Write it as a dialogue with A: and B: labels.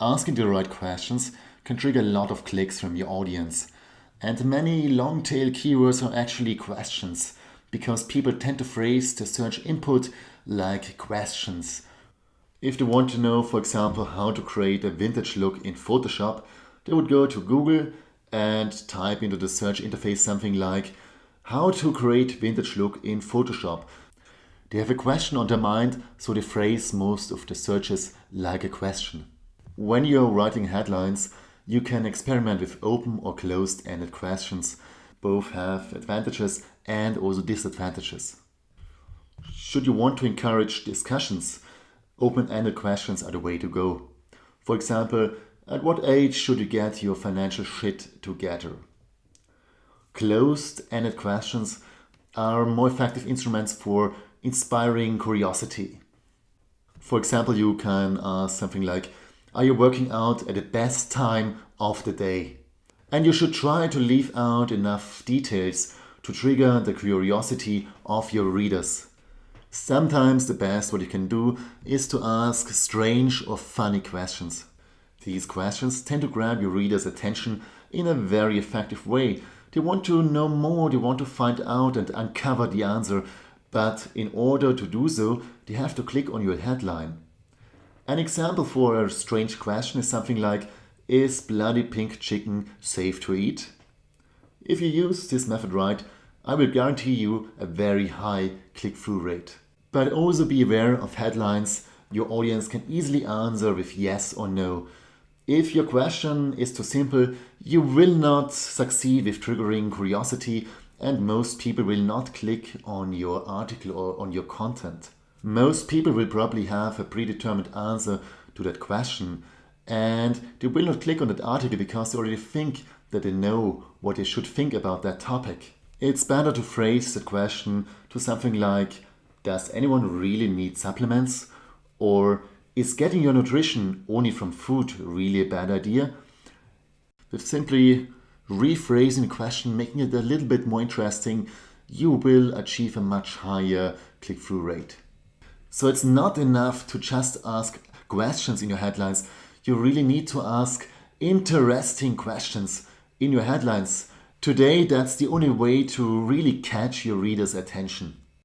A: Asking the right questions can trigger a lot of clicks from your audience. And many long-tail keywords are actually questions, because people tend to phrase their search input like questions. If they want to know, for example, how to create a vintage look in Photoshop, they would go to Google and type into the search interface something like how to create vintage look in Photoshop. They have a question on their mind, so they phrase most of the searches like a question. When you're writing headlines, you can experiment with open or closed-ended questions. Both have advantages and also disadvantages. Should you want to encourage discussions, open-ended questions are the way to go. For example, at what age should you get your financial shit together? Closed-ended questions are more effective instruments for inspiring curiosity. For example, you can ask something like, are you working out at the best time of the day? And you should try to leave out enough details to trigger the curiosity of your readers. Sometimes the best what you can do is to ask strange or funny questions. These questions tend to grab your readers' attention in a very effective way. They want to know more, they want to find out and uncover the answer, but in order to do so, they have to click on your headline. An example for a strange question is something like, is bloody pink chicken safe to eat? If you use this method right, I will guarantee you a very high click-through rate. But also be aware of headlines your audience can easily answer with yes or no. If your question is too simple, you will not succeed with triggering curiosity, and most people will not click on your article or on your content. Most people will probably have a predetermined answer to that question, and they will not click on that article because they already think that they know what they should think about that topic. It's better to phrase the question to something like, does anyone really need supplements? Or is getting your nutrition only from food really a bad idea? With simply rephrasing the question, making it a little bit more interesting, you will achieve a much higher click-through rate. So it's not enough to just ask questions in your headlines. You really need to ask interesting questions in your headlines. Today, that's the only way to really catch your readers' attention.